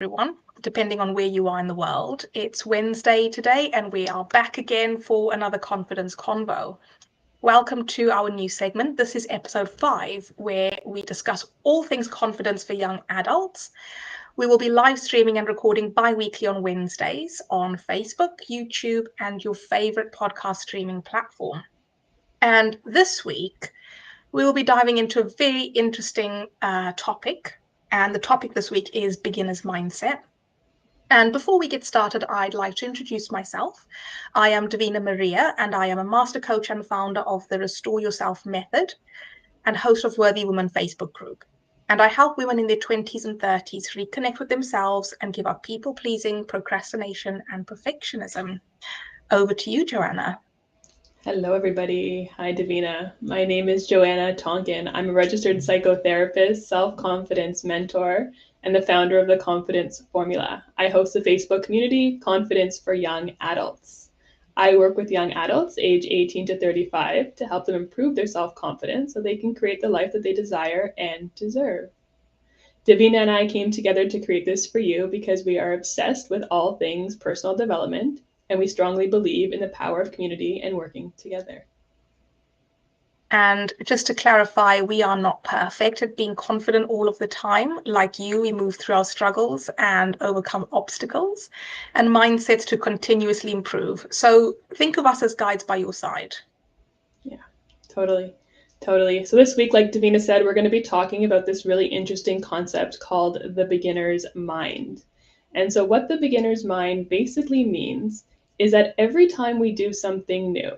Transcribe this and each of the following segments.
everyone, depending on where you are in the world. It's Wednesday today, and we are back again for another Confidence Convo. Welcome to our new segment. This is episode 5, where we discuss all things confidence for young adults. We will be live streaming and recording bi-weekly on Wednesdays on Facebook, YouTube, and your favorite podcast streaming platform. And this week, we will be diving into a very interesting topic. And the topic this week is beginner's mindset. And before we get started, I'd like to introduce myself. I am Davina Maria, and I am a master coach and founder of the Restore Yourself Method and host of Worthy Women Facebook group. And I help women in their 20s and 30s reconnect with themselves and give up people-pleasing, procrastination, and perfectionism. Over to you, Joanna. Hello, everybody. Hi, Davina. My name is Joanna Tonkin. I'm a registered psychotherapist, self-confidence mentor, and the founder of the Confidence Formula. I host the Facebook community, Confidence for Young Adults. I work with young adults age 18 to 35 to help them improve their self-confidence so they can create the life that they desire and deserve. Davina and I came together to create this for you because we are obsessed with all things personal development, and we strongly believe in the power of community and working together. And just to clarify, we are not perfect at being confident all of the time. Like you, we move through our struggles and overcome obstacles and mindsets to continuously improve. So think of us as guides by your side. Yeah, totally. So this week, like Davina said, we're going to be talking about this really interesting concept called the beginner's mind. And so what the beginner's mind basically means is that every time we do something new,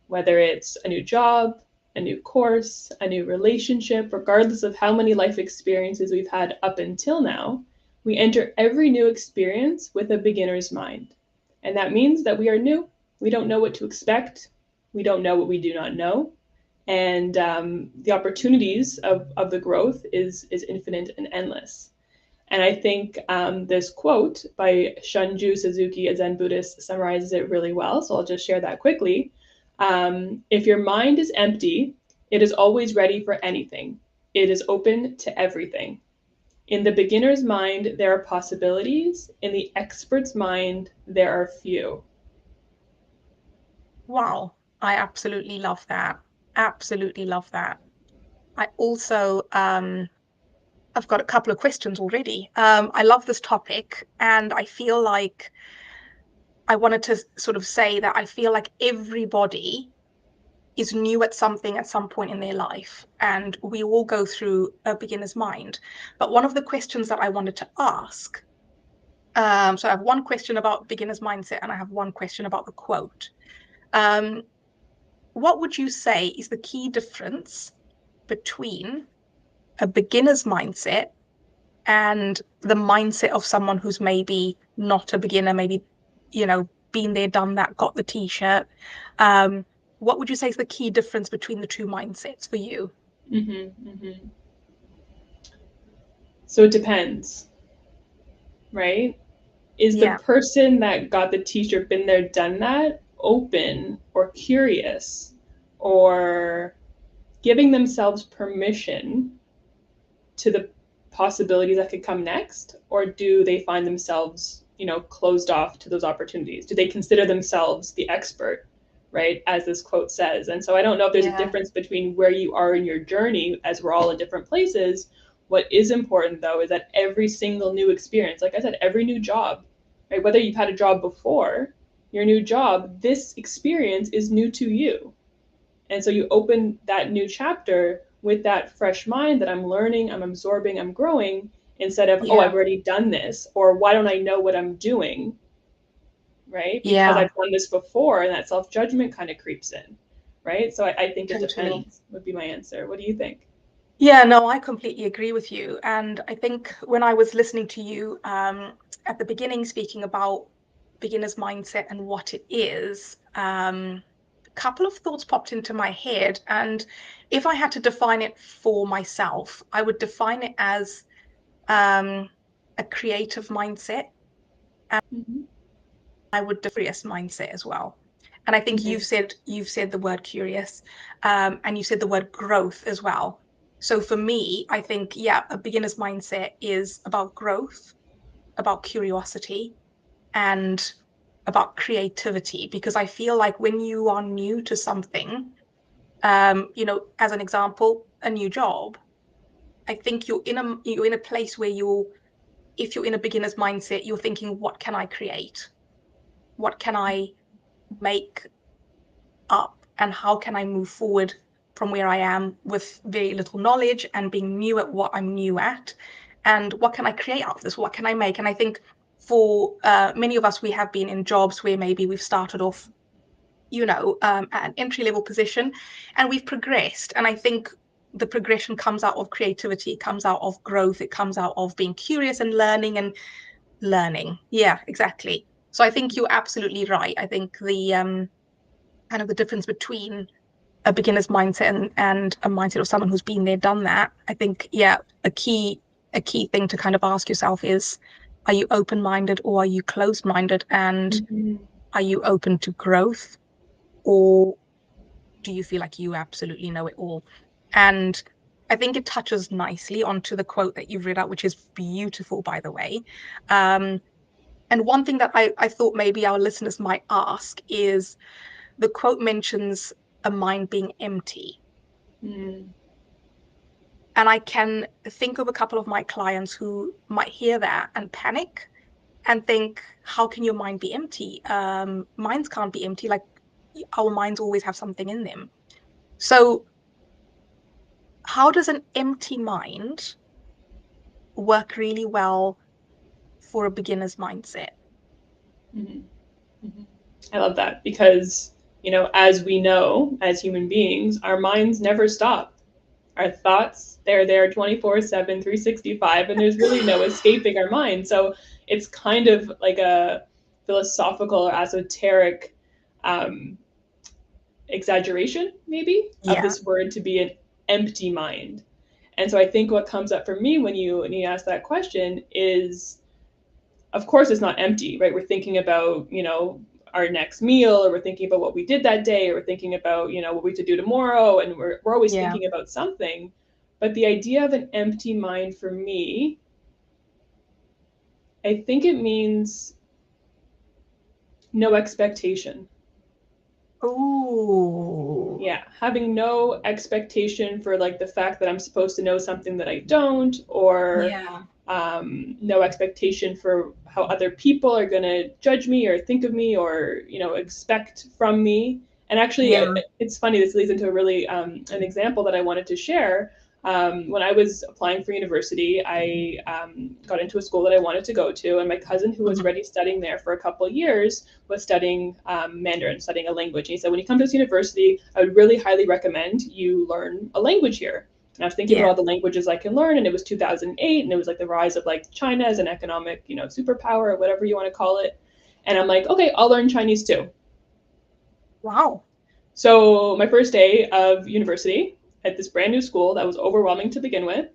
whether it's a new job, a new course, a new relationship, regardless of how many life experiences we've had up until now, we enter every new experience with a beginner's mind. And that means that we are new. We don't know what to expect. We don't know what we do not know. And the opportunities of the growth is infinite and endless. And I think this quote by Shunju Suzuki, a Zen Buddhist, summarizes it really well. So I'll just share that quickly. If your mind is empty, it is always ready for anything. It is open to everything. In the beginner's mind, there are possibilities. In the expert's mind, there are few. Wow, I absolutely love that. Absolutely love that. I also, I've got a couple of questions already. I love this topic, and I feel like I wanted to sort of say that I feel like everybody is new at something at some point in their life, and we all go through a beginner's mind. But one of the questions that I wanted to ask, so I have one question about beginner's mindset, and I have one question about the quote. What would you say is the key difference between a beginner's mindset and the mindset of someone who's maybe not a beginner, maybe, been there, done that, got the t-shirt? What would you say is the key difference between the two mindsets for you? So it depends, right? Is the person that got the t-shirt, been there, done that, open or curious or giving themselves permission to the possibilities that could come next? Or do they find themselves, closed off to those opportunities? Do they consider themselves the expert, right? As this quote says. And so I don't know if there's a difference between where you are in your journey, as we're all in different places. What is important, though, is that every single new experience, like I said, every new job, right? Whether you've had a job before, your new job, this experience is new to you. And so you open that new chapter with that fresh mind that I'm learning, I'm absorbing, I'm growing, instead of, oh, I've already done this, or why don't I know what I'm doing, right? Because I've done this before, and that self-judgment kind of creeps in, right? So I think it depends would be my answer. What do you think? Yeah, no, I completely agree with you. And I think when I was listening to you at the beginning, speaking about beginner's mindset and what it is, a couple of thoughts popped into my head. And if I had to define it for myself, I would define it as a creative mindset. And I would curious mindset as well. And I think you've said the word curious, and you said the word growth as well. So for me, I think, a beginner's mindset is about growth. about curiosity and about creativity, because I feel like when you are new to something, as an example, a new job, I think you're in a place where if you're in a beginner's mindset, you're thinking, what can I create? What can I make up? And how can I move forward from where I am with very little knowledge and being new at what I'm new at? And what can I create out of this? What can I make? And I think for many of us, we have been in jobs where maybe we've started off, at an entry level position, and we've progressed. And I think the progression comes out of creativity, it comes out of growth, it comes out of being curious and learning. Yeah, exactly. So I think you're absolutely right. I think the kind of the difference between a beginner's mindset and a mindset of someone who's been there, done that. I think, yeah, a key thing to kind of ask yourself is, are you open-minded or are you closed-minded? And Mm-hmm. are you open to growth, or do you feel like you absolutely know it all? And I think it touches nicely onto the quote that you've read out, which is beautiful, by the way. Um, and one thing that I thought maybe our listeners might ask is, the quote mentions a mind being empty. Mm. And I can think of a couple of my clients who might hear that and panic and think, how can your mind be empty? Minds can't be empty. Like, our minds always have something in them. So, how does an empty mind work really well for a beginner's mindset? Mm-hmm. Mm-hmm. I love that because, as we know, as human beings, our minds never stop. Our thoughts, they're there 24/7, 365, and there's really no escaping our mind. So it's kind of like a philosophical or esoteric um, exaggeration, maybe, of Yeah, this word to be an empty mind. And so I think what comes up for me when you ask that question is, of course it's not empty, right? We're thinking about, our next meal, or we're thinking about what we did that day, or we're thinking about, what we should do tomorrow, and we're always yeah. thinking about something. But the idea of an empty mind for me, I think it means no expectation. Oh, Yeah, having no expectation for like the fact that I'm supposed to know something that I don't, or yeah, no expectation for how other people are going to judge me or think of me, or expect from me. And actually, yeah. it's funny, this leads into a really an example that I wanted to share. When I was applying for university, I got into a school that I wanted to go to, and my cousin, who was Mhm. already studying there for a couple of years, was studying Mandarin, studying a language. And he said, when you come to this university, I would really highly recommend you learn a language here. And I was thinking about Yeah, all the languages I can learn, and it was 2008, and it was like the rise of like China as an economic, superpower, or whatever you want to call it. And I'm like, okay, I'll learn Chinese too. wow. So my first day of university at this brand new school that was overwhelming to begin with,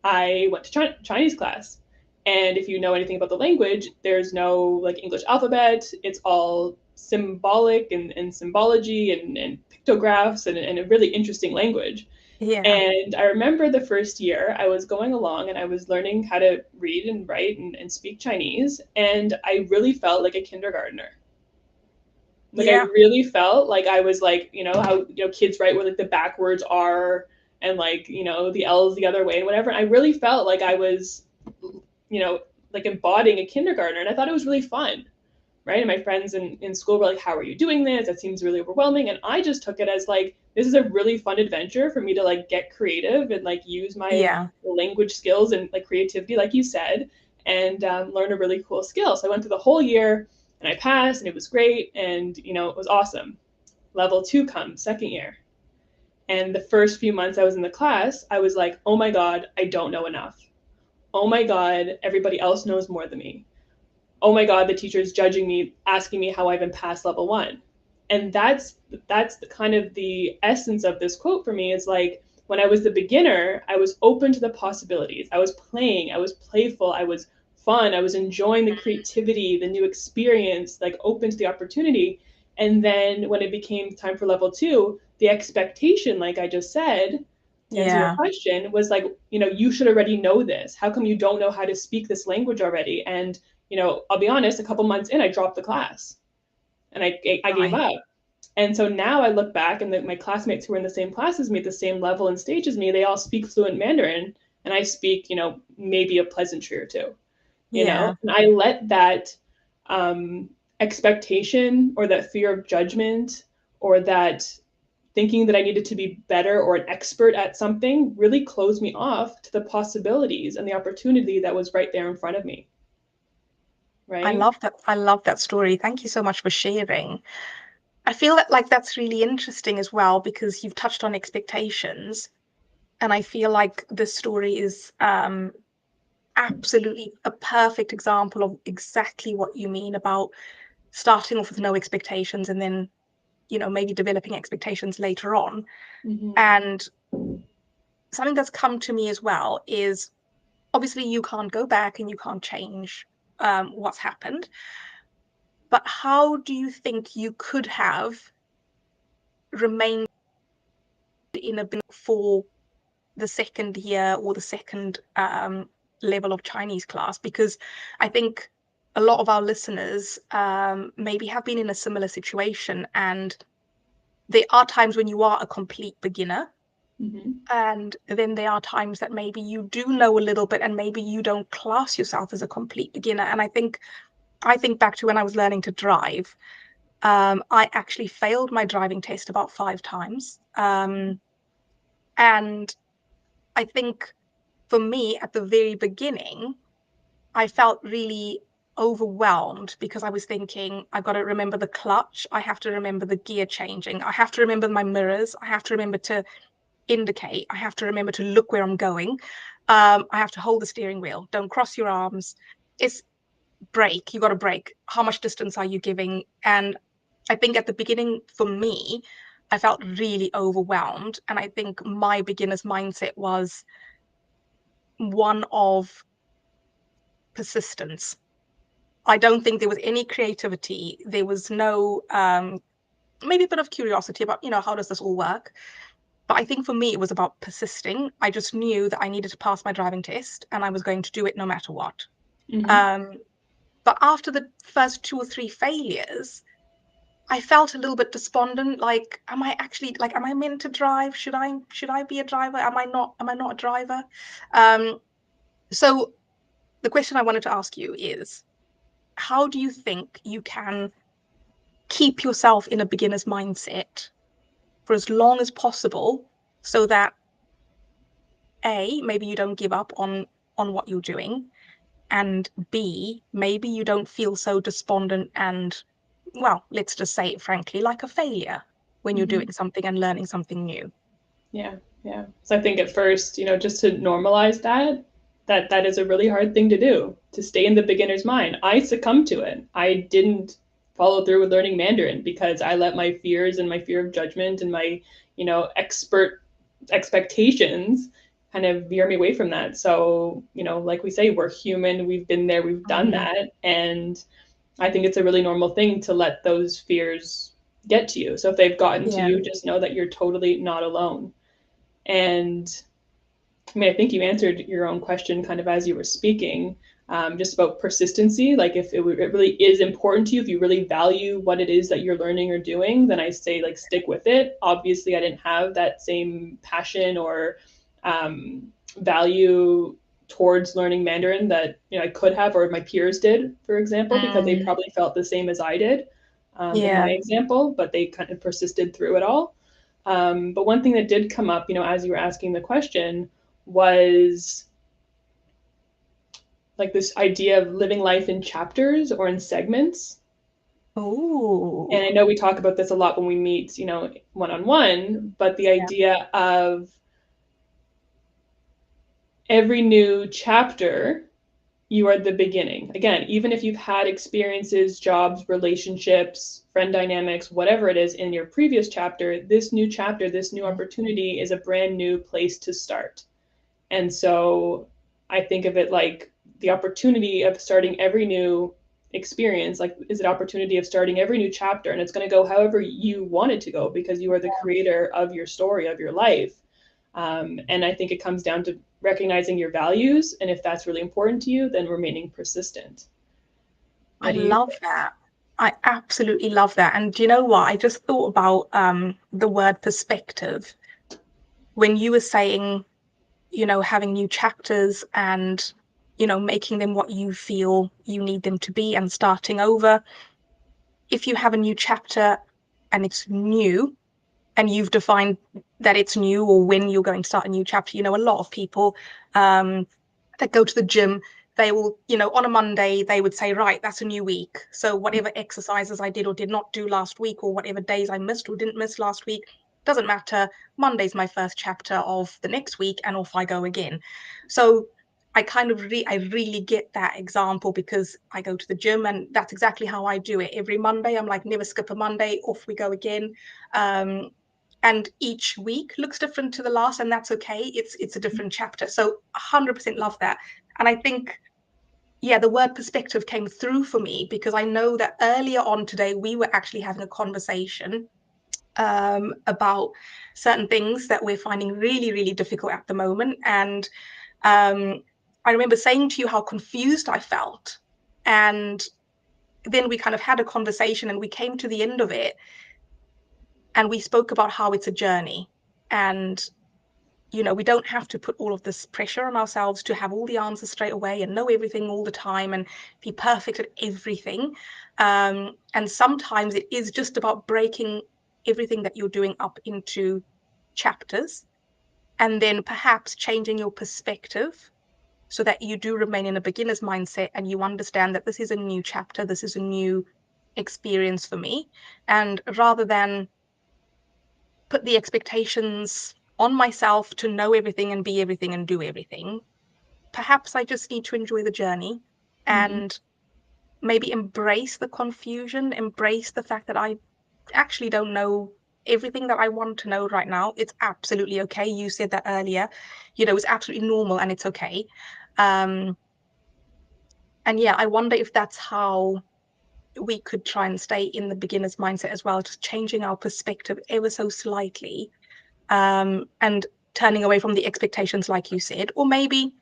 I went to Chinese class. And if you know anything about the language, there's no like English alphabet. It's all symbolic and symbology and pictographs and a really interesting language. Yeah, And I remember the first year I was going along and I was learning how to read and write and speak Chinese. And I really felt like a kindergartner. Like I yeah, really felt like I was like, how, kids write where like the backwards are and like, the L's the other way and whatever. And I really felt like I was, you know, like embodying a kindergartner. And I thought it was really fun. Right. And my friends in school were like, how are you doing this? That seems really overwhelming. And I just took it as like, this is a really fun adventure for me to like get creative and like use my yeah. language skills and like creativity, like you said, and learn a really cool skill. So I went through the whole year and I passed and it was great. And, it was awesome. Level 2 comes, second year. And the first few months I was in the class, I was like, oh my God, I don't know enough. Oh my God, everybody else knows more than me. Oh my God, the teacher's judging me, asking me how I even passed level 1. And that's the kind of the essence of this quote for me, is like, when I was the beginner, I was open to the possibilities. I was playing, I was playful, I was fun, I was enjoying the creativity, the new experience, like open to the opportunity. And then when it became time for level 2, the expectation, like I just said, To answer your question, was like, you should already know this. How come you don't know how to speak this language already? And, I'll be honest, a couple months in, I dropped the class and I gave up. And so now I look back and my classmates who were in the same class as me, at the same level and stage as me, they all speak fluent Mandarin. And I speak, maybe a pleasantry or two, and I let that expectation or that fear of judgment or that thinking that I needed to be better or an expert at something really closed me off to the possibilities and the opportunity that was right there in front of me. Right? I love that. I love that story. Thank you so much for sharing. I feel that like that's really interesting as well because you've touched on expectations, and I feel like this story is absolutely a perfect example of exactly what you mean about starting off with no expectations and then, maybe developing expectations later on. Mm-hmm. And something that's come to me as well is obviously you can't go back and you can't change what's happened. But how do you think you could have remained in a bit for the second year or the second level of Chinese class? Because I think a lot of our listeners maybe have been in a similar situation, and there are times when you are a complete beginner. Mm-hmm. And then there are times that maybe you do know a little bit and maybe you don't class yourself as a complete beginner. And I think back to when I was learning to drive. I actually failed my driving test about 5 times. And I think for me at the very beginning, I felt really overwhelmed because I was thinking, I've got to remember the clutch. I have to remember the gear changing. I have to remember my mirrors. I have to remember to indicate. I have to remember to look where I'm going. I have to hold the steering wheel. Don't cross your arms. It's brake. You got to brake. How much distance are you giving? And I think at the beginning, for me, I felt really overwhelmed. And I think my beginner's mindset was one of persistence. I don't think there was any creativity. There was no, maybe a bit of curiosity about, how does this all work? But I think for me, it was about persisting. I just knew that I needed to pass my driving test and I was going to do it no matter what. Mm-hmm. But after the first 2 or 3 failures, I felt a little bit despondent. Like, am I meant to drive? Should I be a driver? Am I not a driver? So the question I wanted to ask you is, how do you think you can keep yourself in a beginner's mindset for as long as possible so that A, maybe you don't give up on what you're doing, and B, maybe you don't feel so despondent and, well, let's just say it frankly, like a failure when you're Mm-hmm. doing something and learning something new. Yeah. So I think at first, just to normalize that is a really hard thing to do, to stay in the beginner's mind. I succumbed to it. I didn't follow through with learning Mandarin because I let my fears and my fear of judgment and my, expert expectations kind of veer me away from that. So, like we say, we're human, we've been there, we've done that. And I think it's a really normal thing to let those fears get to you. So if they've gotten to you, just know that you're totally not alone. And I mean, I think you answered your own question kind of as you were speaking, just about persistency. Like if it really is important to you, if you really value what it is that you're learning or doing, then I say like stick with it. Obviously, I didn't have that same passion or value towards learning Mandarin that I could have, or my peers did, for example, because they probably felt the same as I did in my example, but they kind of persisted through it all. But one thing that did come up, as you were asking the question, was like this idea of living life in chapters or in segments. Oh. And I know we talk about this a lot when we meet, one-on-one, but the idea of every new chapter, you are the beginning. Again, even if you've had experiences, jobs, relationships, friend dynamics, whatever it is in your previous chapter, this new chapter, this new opportunity is a brand new place to start. And so I think of it like the opportunity of starting every new experience, like is an opportunity of starting every new chapter, and it's going to go however you want it to go because you are the creator of your story, of your life. And I think it comes down to recognizing your values, and if that's really important to you, then remaining persistent. I love that. I absolutely love that. And do you know what? I just thought about the word perspective when you were saying, having new chapters and, making them what you feel you need them to be and starting over. If you have a new chapter and it's new, and you've defined that it's new or when you're going to start a new chapter, a lot of people that go to the gym, they will, on a Monday, they would say, right, that's a new week. So whatever exercises I did or did not do last week, or whatever days I missed or didn't miss last week, doesn't matter. Monday's my first chapter of the next week, and off I go again. So I kind of I really get that example because I go to the gym and that's exactly how I do it. Every Monday, I'm like, never skip a Monday, off we go again. And each week looks different to the last, and that's okay. It's a different chapter. So 100% love that. And I think, yeah, the word perspective came through for me because I know that earlier on today we were actually having a conversation about certain things that we're finding really, really difficult at the moment. And I remember saying to you how confused I felt. And then we kind of had a conversation and we came to the end of it. And we spoke about how it's a journey. And we don't have to put all of this pressure on ourselves to have all the answers straight away and know everything all the time and be perfect at everything. And sometimes it is just about breaking everything that you're doing up into chapters and then perhaps changing your perspective so that you do remain in a beginner's mindset and you understand that this is a new chapter, this is a new experience for me. And rather than put the expectations on myself to know everything and be everything and do everything, perhaps I just need to enjoy the journey and maybe embrace the confusion, embrace the fact that I actually don't know everything that I want to know right now. It's absolutely okay. You said that earlier. It's absolutely normal and it's okay. And yeah, I wonder if that's how we could try and stay in the beginner's mindset as well, just changing our perspective ever so slightly, and turning away from the expectations, like you said, or maybe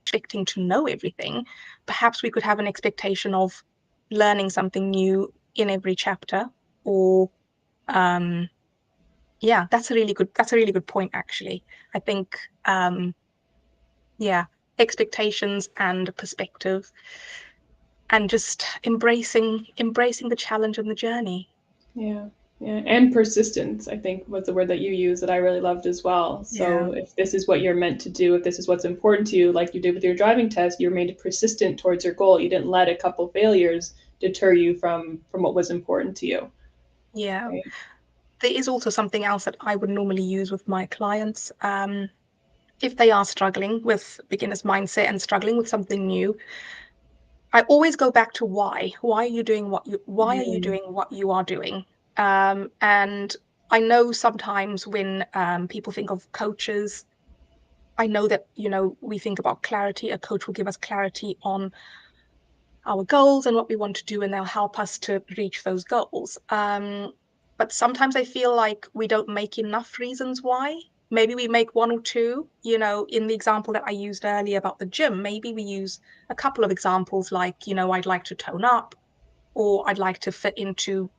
expecting to know everything. Perhaps we could have an expectation of learning something new in every chapter, or yeah, that's a really good point, actually. I think yeah, expectations and perspective and just embracing the challenge and the journey. Yeah. Yeah, and persistence, I think, was the word that you used that I really loved as well. So Yeah. if this is what you're meant to do, if this is what's important to you, like you did with your driving test, you remained persistent towards your goal. You didn't let a couple failures deter you from what was important to you. Yeah. Right? There is also something else that I would normally use with my clients. If they are struggling with beginner's mindset and struggling with something new, I always go back to why. Why are you doing why are you doing what you are doing? And I know sometimes when people think of coaches, I know that, we think about clarity. A coach will give us clarity on our goals and what we want to do, and they'll help us to reach those goals. But sometimes I feel like we don't make enough reasons why. Maybe we make one or two, in the example that I used earlier about the gym, maybe we use a couple of examples like, I'd like to tone up, or I'd like to fit into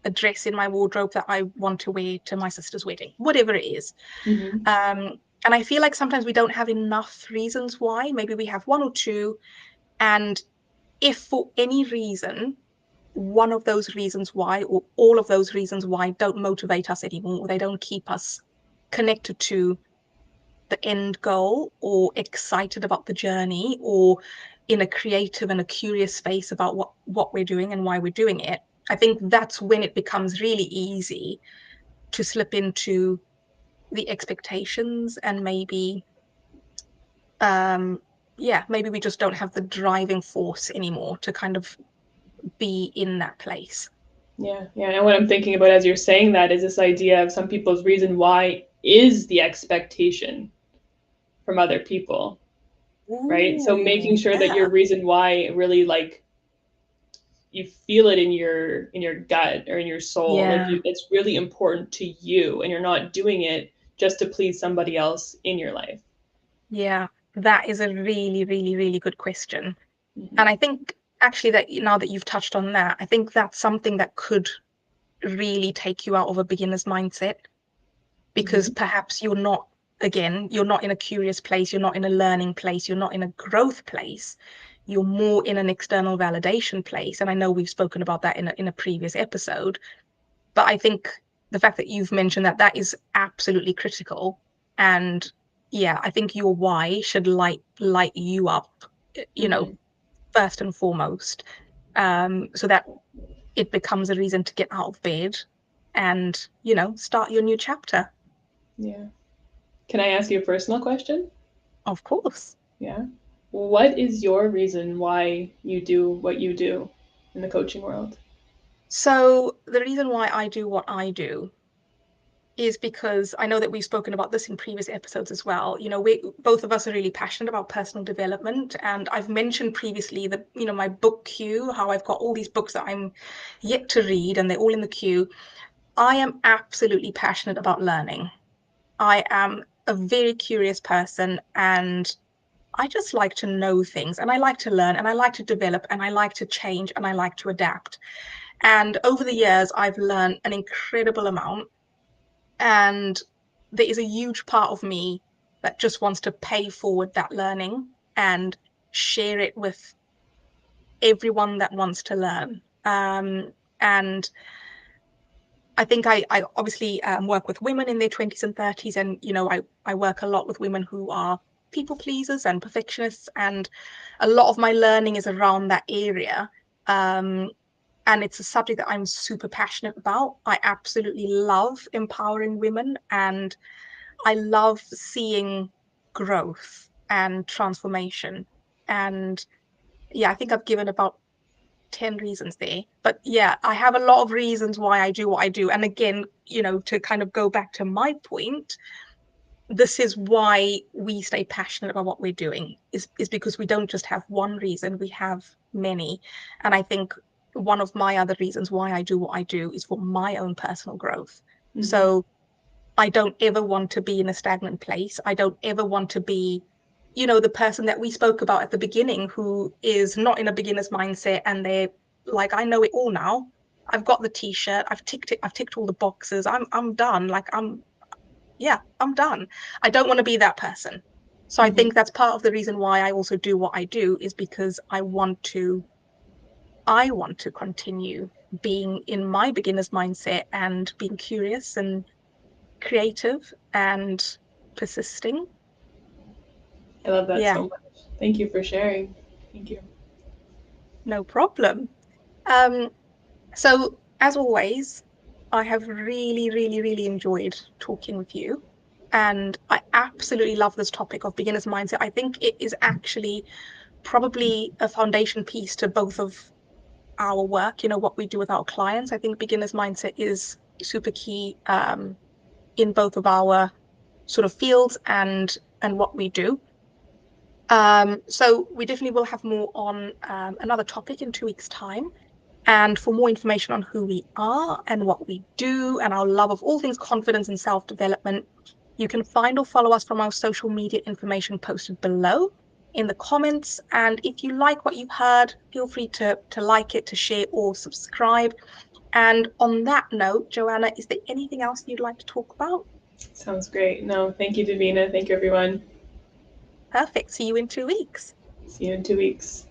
a dress in my wardrobe that I want to wear to my sister's wedding, whatever it is. Mm-hmm. And I feel like sometimes we don't have enough reasons why. Maybe we have one or two, and if for any reason one of those reasons why or all of those reasons why don't motivate us anymore, or they don't keep us connected to the end goal or excited about the journey or in a creative and a curious space about what we're doing and why we're doing it, I think that's when it becomes really easy to slip into the expectations and maybe maybe we just don't have the driving force anymore to kind of be in that place. Yeah, yeah. And what I'm thinking about as you're saying that is this idea of some people's reason why is the expectation from other people, right? So making Ooh, sure that yeah. your reason why really like you feel it in your gut or in your soul. Like it's really important to you, and you're not doing it just to please somebody else in your life. Yeah, that is a really, really, really good question. Mm-hmm. And I think actually that now that you've touched on that, I think that's something that could really take you out of a beginner's mindset, because perhaps you're not in a curious place, you're not in a learning place, you're not in a growth place, you're more in an external validation place. And I know we've spoken about that in a previous episode, but I think the fact that you've mentioned that is absolutely critical. And yeah, I think your why should light you up, you know, first and foremost, so that it becomes a reason to get out of bed and, you know, start your new chapter. Yeah. Can I ask you a personal question? Of course. Yeah. What is your reason why you do what you do in the coaching world? So the reason why I do what I do is because I know that we've spoken about this in previous episodes as well. You know, we both of us are really passionate about personal development, and I've mentioned previously that, you know, my book queue, how I've got all these books that I'm yet to read and they're all in the queue. I am absolutely passionate about learning. I am a very curious person, and I just like to know things, and I like to learn, and I like to develop, and I like to change, and I like to adapt. And over the years, I've learned an incredible amount. And there is a huge part of me that just wants to pay forward that learning and share it with everyone that wants to learn. And I think I obviously work with women in their 20s and 30s. And, you know, I work a lot with women who are people pleasers and perfectionists. And a lot of my learning is around that area. And it's a subject that I'm super passionate about. I absolutely love empowering women, and I love seeing growth and transformation. And yeah, I think I've given about 10 reasons there. But yeah, I have a lot of reasons why I do what I do. And again, you know, to kind of go back to my point, this is why we stay passionate about what we're doing, is because we don't just have one reason, we have many. And I think one of my other reasons why I do what I do is for my own personal growth. So I don't ever want to be in a stagnant place. I don't ever want to be, you know, the person that we spoke about at the beginning who is not in a beginner's mindset and they're like, I know it all now. I've got the t-shirt, I've ticked it, I've ticked all the boxes. I'm done. Like I'm done. I don't want to be that person. So I think that's part of the reason why I also do what I do, is because I want to continue being in my beginner's mindset and being curious and creative and persisting. I love that Yeah, so much. Thank you for sharing. Thank you. no problem. Um, so as always, I have really, really, really enjoyed talking with you. And I absolutely love this topic of beginner's mindset. I think it is actually probably a foundation piece to both of our work, you know, what we do with our clients. I think beginner's mindset is super key in both of our sort of fields and what we do. So we definitely will have more on another topic in 2 weeks' time. And for more information on who we are and what we do and our love of all things confidence and self-development, you can find or follow us from our social media information posted below in the comments. And if you like what you've heard, feel free to like it, to share, or subscribe. And on that note, Joanna, is there anything else you'd like to talk about? Sounds great. No, thank you, Davina. Thank you, everyone. Perfect. See you in 2 weeks. See you in 2 weeks.